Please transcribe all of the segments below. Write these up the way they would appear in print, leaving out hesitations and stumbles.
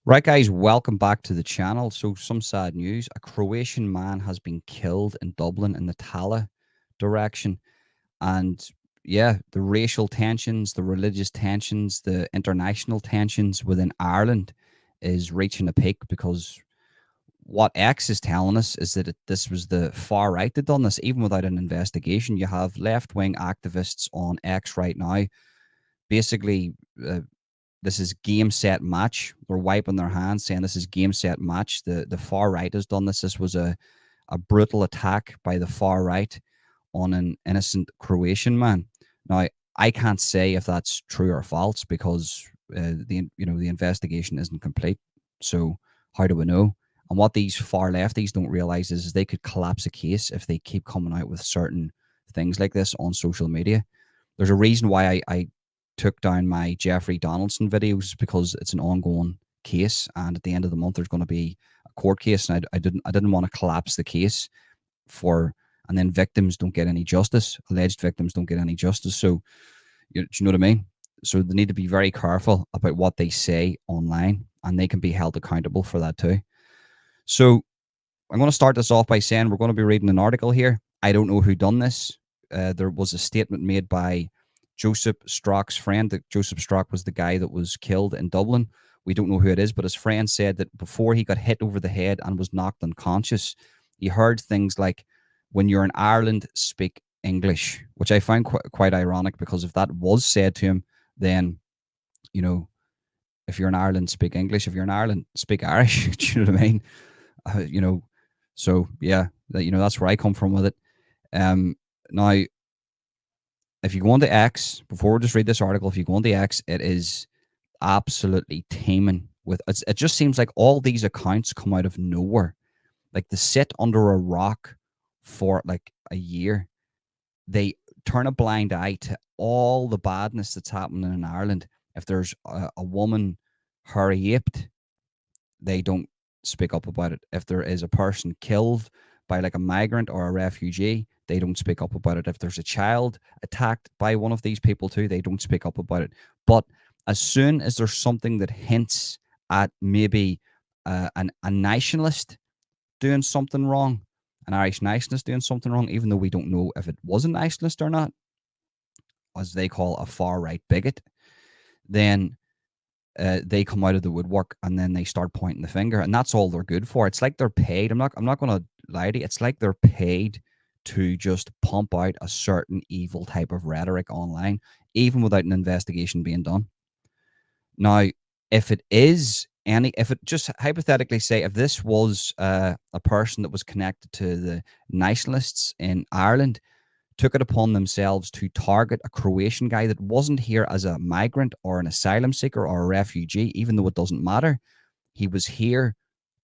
Right, guys, welcome back to the channel. So, some sad news. A Croatian man has been killed in Dublin in the Tala direction. And yeah, the racial tensions, the religious tensions, the international tensions within Ireland is reaching a peak because what X is telling us is that this was the far right that done this, even without an investigation. You have left wing activists on X right now basically this is game set match. They're wiping their hands, saying this is game set match. The far right has done this. This was a brutal attack by the far right on an innocent Croatian man. Now I can't say if that's true or false because the investigation isn't complete. So how do we know? And what these far lefties don't realize is they could collapse a case if they keep coming out with certain things like this on social media. There's a reason why I took down my Jeffrey Donaldson videos because it's an ongoing case, and at the end of the month there's going to be a court case, and I didn't want to collapse the case and then victims don't get any justice, alleged victims don't get any justice. So do you know what I mean? So they need to be very careful about what they say online, and they can be held accountable for that too. So I'm going to start this off by saying we're going to be reading an article here. I don't know who done this. There was a statement made by Joseph Strock's friend. That Joseph Strock was the guy that was killed in Dublin. We don't know who it is, but his friend said that before he got hit over the head and was knocked unconscious, he heard things like, "When you're in Ireland, speak English," which I find quite ironic because if that was said to him, then, you know, if you're in Ireland, speak English. If you're in Ireland, speak Irish. Do you know what I mean? You know, so yeah, that's where I come from with it. Now, if you go on to X, before we just read this article, if you go on to X, it is absolutely teeming with. It just seems like all these accounts come out of nowhere, like they sit under a rock for like a year. They turn a blind eye to all the badness that's happening in Ireland. If there's a woman raped, they don't speak up about it. If there is a person killed by like a migrant or a refugee, they don't speak up about it. If there's a child attacked by one of these people too, they don't speak up about it. But as soon as there's something that hints at maybe a nationalist doing something wrong, an Irish nationalist doing something wrong, even though we don't know if it was a nationalist or not, as they call a far right bigot, then they come out of the woodwork and then they start pointing the finger, and that's all they're good for. It's like they're paid. I'm not going to lie to you. It's like they're paid to just pump out a certain evil type of rhetoric online, even without an investigation being done. Now, if it just hypothetically say, if this was a person that was connected to the nationalists in Ireland, took it upon themselves to target a Croatian guy that wasn't here as a migrant or an asylum seeker or a refugee, even though it doesn't matter. He was here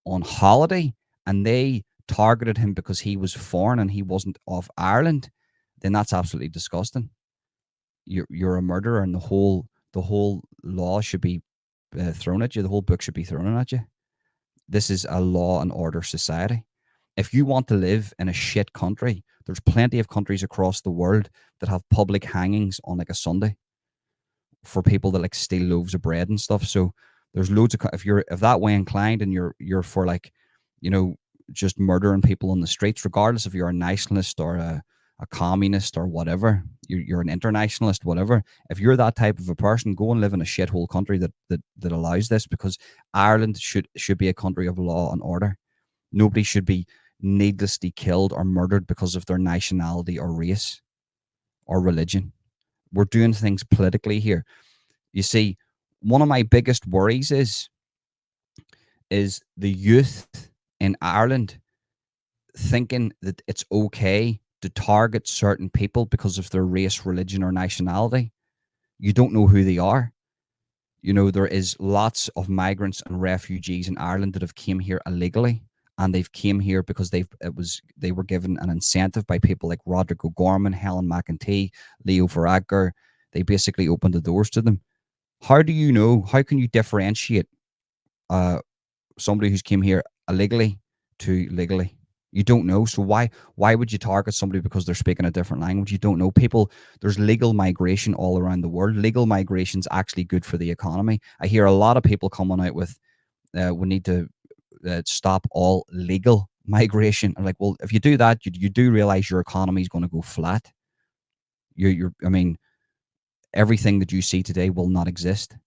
on holiday and they targeted him because he was foreign and he wasn't of Ireland, then that's absolutely disgusting. You're a murderer, and the whole law should be thrown at you. The whole book should be thrown at you. This is a law and order society. If you want to live in a shit country, there's plenty of countries across the world that have public hangings on like a Sunday for people that like steal loaves of bread and stuff. So there's loads of, if that way inclined and you're for like, just murdering people on the streets, regardless if you're a nationalist or a communist or whatever, you're an internationalist, whatever. If you're that type of a person, go and live in a shithole country that allows this, because Ireland should be a country of law and order. Nobody should be needlessly killed or murdered because of their nationality or race or religion. We're doing things politically here. You see, one of my biggest worries is the youth in Ireland thinking that it's okay to target certain people because of their race, religion, or nationality. You don't know who they are. There is lots of migrants and refugees in Ireland that have came here illegally, and they've came here because they were given an incentive by people like Roderick O'Gorman, Helen McEntee, Leo Varadkar. They basically opened the doors to them. How do you know? How can you differentiate somebody who's came here illegally to legally? You don't know. So why would you target somebody because they're speaking a different language? You don't know. People, there's legal migration all around the world. Legal migration's actually good for the economy. I hear a lot of people coming out with we need to stop all legal migration. I'm like, well, if you do that, you do realize your economy is going to go flat. I mean, everything that you see today will not exist.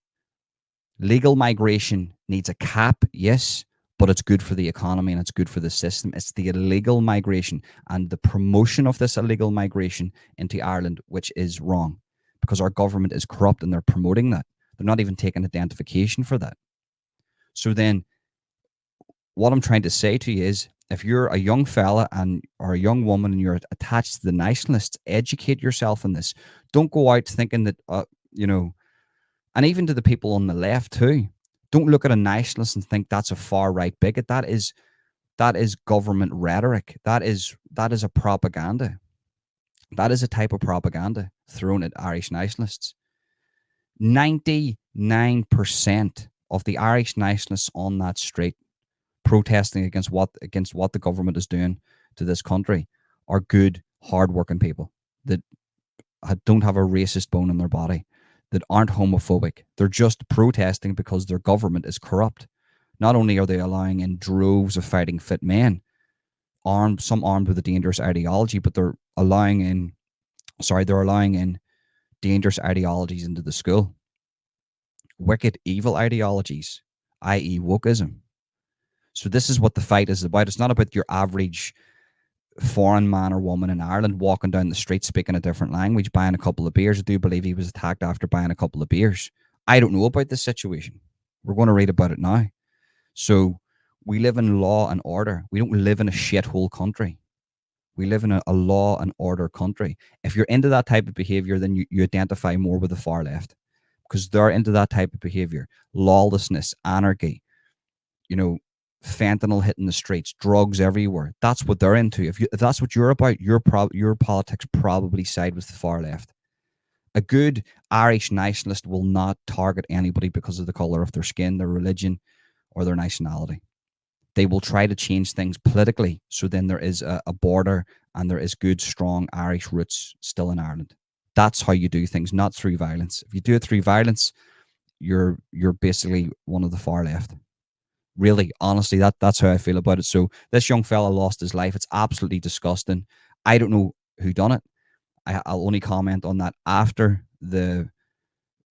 Legal migration needs a cap, yes, but it's good for the economy and it's good for the system. It's the illegal migration and the promotion of this illegal migration into Ireland, which is wrong because our government is corrupt and they're promoting that. They're not even taking identification for that. So then what I'm trying to say to you is if you're a young fella and or a young woman and you're attached to the nationalists, educate yourself in this. Don't go out thinking that you know, and even to the people on the left too. Don't look at a nationalist and think that's a far right bigot. That is government rhetoric. That is a propaganda. That is a type of propaganda thrown at Irish nationalists. 99% of the Irish nationalists on that street protesting against what the government is doing to this country are good, hardworking people that don't have a racist bone in their body, that aren't homophobic. They're just protesting because their government is corrupt. Not only are they allowing in droves of fighting fit men, some armed with a dangerous ideology, but they're allowing in dangerous ideologies into the school. Wicked, evil ideologies, i.e., wokeism. So this is what the fight is about. It's not about your average foreign man or woman in Ireland walking down the street speaking a different language, buying a couple of beers. I do believe he was attacked after buying a couple of beers. I don't know about this situation. We're going to read about it now. So we live in law and order. We don't live in a shithole country. We live in a law and order country. If you're into that type of behavior, then you identify more with the far left because they're into that type of behavior. Lawlessness, anarchy, you know, fentanyl hitting the streets, drugs everywhere. That's what they're into. If that's what you're about, your politics probably side with the far left. A good Irish nationalist will not target anybody because of the color of their skin, their religion, or their nationality. They will try to change things politically, so then there is a border and there is good, strong Irish roots still in Ireland. That's how you do things, not through violence. If you do it through violence, you're basically one of the far left. Really, honestly, that's how I feel about it. So this young fella lost his life. It's absolutely disgusting. I don't know who done it. I'll only comment on that after the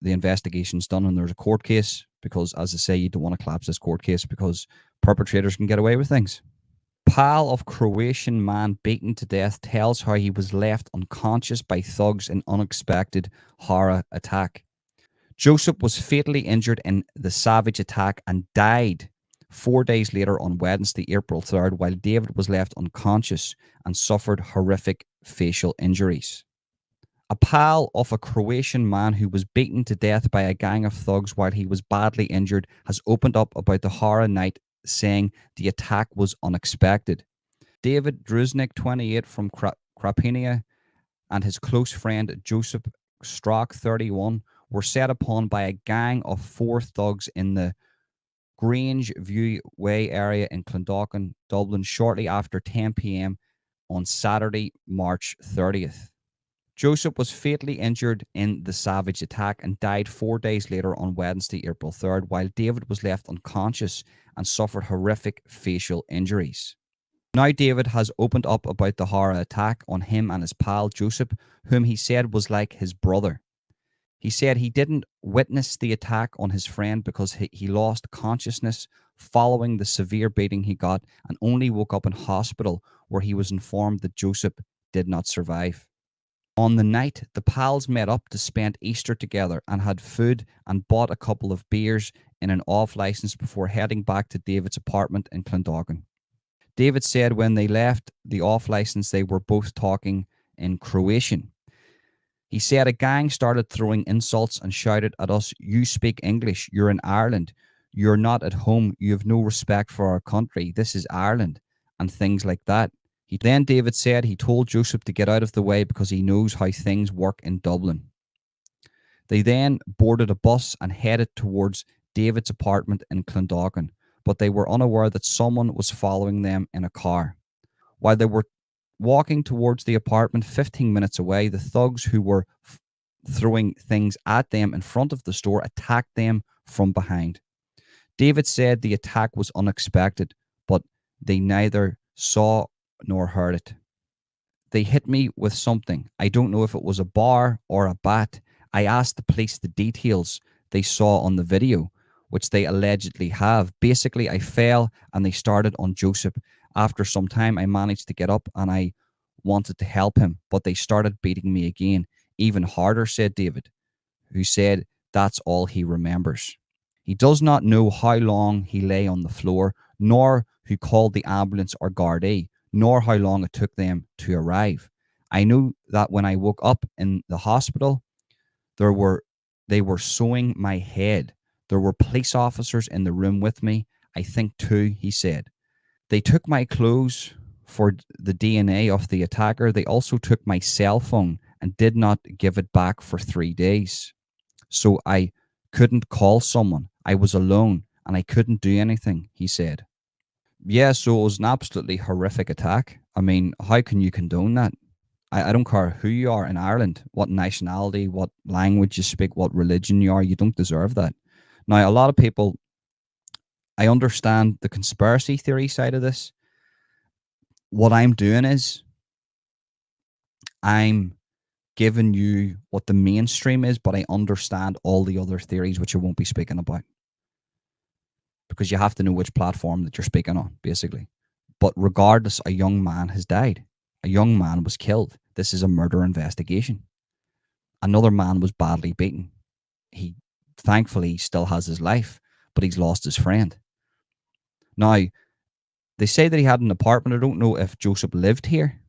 investigation's done and there's a court case, because as I say, you don't want to collapse this court case because perpetrators can get away with things. Pal of Croatian man beaten to death tells how he was left unconscious by thugs in unexpected horror attack. Joseph was fatally injured in the savage attack and died 4 days later on Wednesday, April 3rd, while David was left unconscious and suffered horrific facial injuries. A pal of a Croatian man who was beaten to death by a gang of thugs while he was badly injured has opened up about the horror night, saying the attack was unexpected. David Druznik, 28, from Croatian, and his close friend Joseph Strock, 31, were set upon by a gang of four thugs in the Grange View Way area in Clondalkin, Dublin, shortly after 10 p.m. on Saturday, March 30th. Joseph was fatally injured in the savage attack and died 4 days later on Wednesday, April 3rd, while David was left unconscious and suffered horrific facial injuries. Now David has opened up about the horror attack on him and his pal Joseph, whom he said was like his brother. He said he didn't witness the attack on his friend because he lost consciousness following the severe beating he got and only woke up in hospital, where he was informed that Joseph did not survive. On the night, the pals met up to spend Easter together and had food and bought a couple of beers in an off license before heading back to David's apartment in Clondalkin. David said when they left the off license, they were both talking in Croatian. He said a gang started throwing insults and shouted at us, "You speak English, you're in Ireland, you're not at home, you have no respect for our country, this is Ireland," and things like that. Then David said he told Joseph to get out of the way because he knows how things work in Dublin. They then boarded a bus and headed towards David's apartment in Clondalkin, but they were unaware that someone was following them in a car. While they were walking towards the apartment 15 minutes away, the thugs who were throwing things at them in front of the store attacked them from behind. David said the attack was unexpected, but they neither saw nor heard it. They hit me with something. I don't know if it was a bar or a bat. I asked the police the details they saw on the video, which they allegedly have. Basically, I fell and they started on Joseph. After some time, I managed to get up and I wanted to help him, but they started beating me again, even harder, said David, who said that's all he remembers. He does not know how long he lay on the floor, nor who called the ambulance or Gardaí, nor how long it took them to arrive. I knew that when I woke up in the hospital, there were they were sewing my head. There were police officers in the room with me. I think two, he said. They took my clothes for the DNA of the attacker. They also took my cell phone and did not give it back for 3 days. So I couldn't call someone. I was alone and I couldn't do anything, he said. Yeah, so it was an absolutely horrific attack. I mean, how can you condone that? I don't care who you are in Ireland, what nationality, what language you speak, what religion you are, you don't deserve that. Now, a lot of people, I understand the conspiracy theory side of this. What I'm doing is I'm giving you what the mainstream is, but I understand all the other theories which I won't be speaking about, because you have to know which platform that you're speaking on, basically. But regardless, a young man has died. A young man was killed. This is a murder investigation. Another man was badly beaten. He thankfully still has his life, but he's lost his friend. Now, they say that he had an apartment. I don't know if Joseph lived here,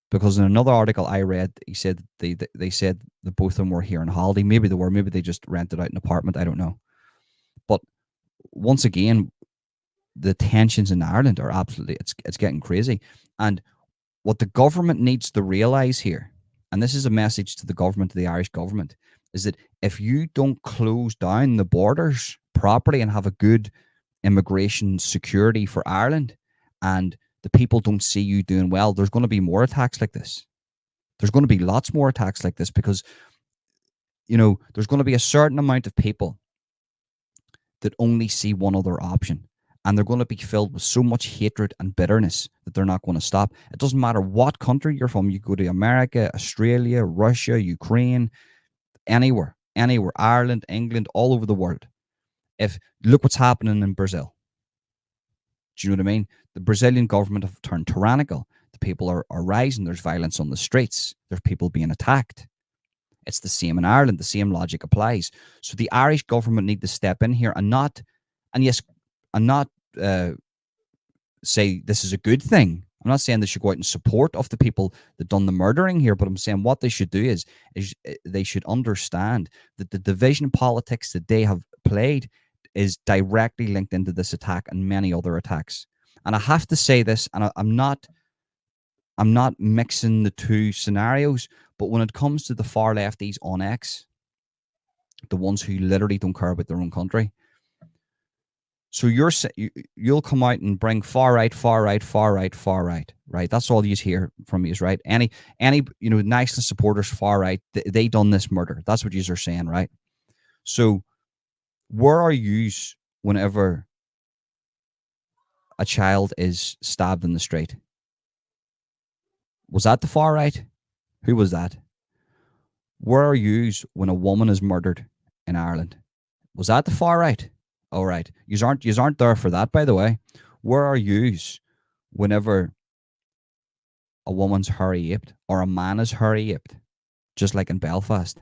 because in another article I read, he said they said that both of them were here on holiday. Maybe they were. Maybe they just rented out an apartment. I don't know. But once again, the tensions in Ireland are absolutely, it's getting crazy. And what the government needs to realize here, and this is a message to the government, to the Irish government, is that if you don't close down the borders properly and have a good immigration security for Ireland, and the people don't see you doing well, there's going to be more attacks like this. There's going to be lots more attacks like this, because, there's going to be a certain amount of people that only see one other option. And they're going to be filled with so much hatred and bitterness that they're not going to stop. It doesn't matter what country you're from. You go to America, Australia, Russia, Ukraine, anywhere, Ireland, England, all over the world. If look what's happening in Brazil. Do you know what I mean? The Brazilian government have turned tyrannical. The people are rising. There's violence on the streets. There's people being attacked. It's the same in Ireland. The same logic applies. So the Irish government need to step in here and not say this is a good thing. I'm not saying they should go out in support of the people that done the murdering here, but I'm saying what they should do is they should understand that the division politics that they have played is directly linked into this attack and many other attacks. And I have to say this, and I'm not mixing the two scenarios, but when it comes to the far lefties on X, the ones who literally don't care about their own country, so you'll come out and bring far right, right? That's all you hear from you, right? Any nationalist supporters, far right, they done this murder. That's what you are saying, right? So where are you whenever a child is stabbed in the street? Was that the far right? Who was that? Where are you when a woman is murdered in Ireland? Was that the far right? All right. You aren't there for that, by the way. Where are yous whenever a woman's hurry-aped or a man is hurry-aped, just like in Belfast,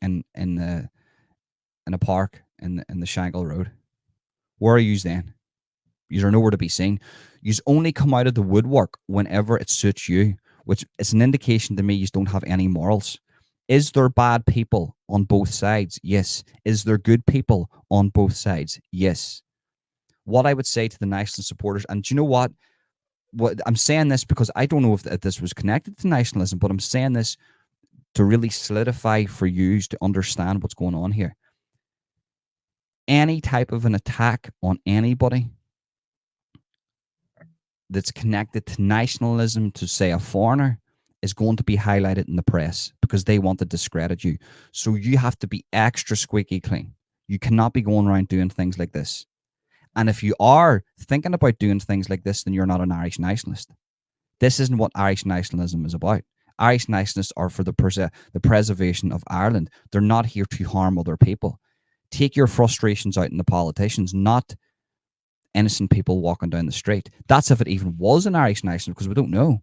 in a park in the Shankill Road? Where are yous then? Yous are nowhere to be seen. Yous only come out of the woodwork whenever it suits you, which is an indication to me you don't have any morals. Is there bad people on both sides? Yes. Is there good people on both sides? Yes. What I would say to the nationalist supporters, and do you know what? What I'm saying this because I don't know if this was connected to nationalism, but I'm saying this to really solidify for you to understand what's going on here. Any type of an attack on anybody that's connected to nationalism, to say a foreigner, is going to be highlighted in the press because they want to discredit you. So you have to be extra squeaky clean. You cannot be going around doing things like this. And if you are thinking about doing things like this, then you're not an Irish nationalist. This isn't what Irish nationalism is about. Irish nationalists are for the preservation of Ireland. They're not here to harm other people. Take your frustrations out in the politicians, not innocent people walking down the street. That's if it even was an Irish nationalist, because we don't know.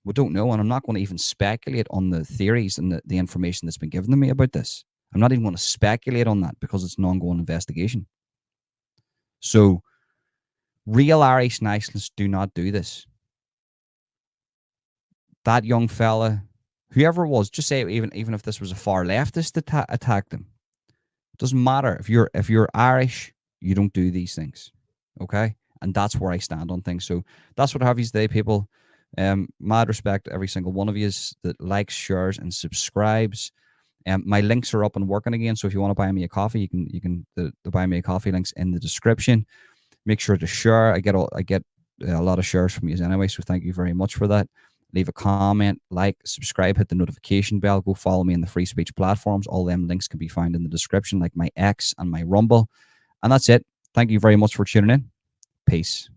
We don't know, and I'm not going to even speculate on the theories and the information that's been given to me about this. I'm not even going to speculate on that because it's an ongoing investigation. So, real Irish nationalists do not do this. That young fella, whoever it was, just say even if this was a far leftist that attacked him, it doesn't matter. If you're Irish, you don't do these things, okay? And that's where I stand on things. So that's what I have you today, people. Mad respect to every single one of you that likes, shares, and subscribes. My links are up and working again. So if you want to buy me a coffee, you can the buy me a coffee links in the description. Make sure to share. I get a lot of shares from you anyway, so thank you very much for that. Leave a comment, like, subscribe, hit the notification bell. Go follow me in the free speech platforms. All them links can be found in the description, like my X and my Rumble. And that's it. Thank you very much for tuning in. Peace.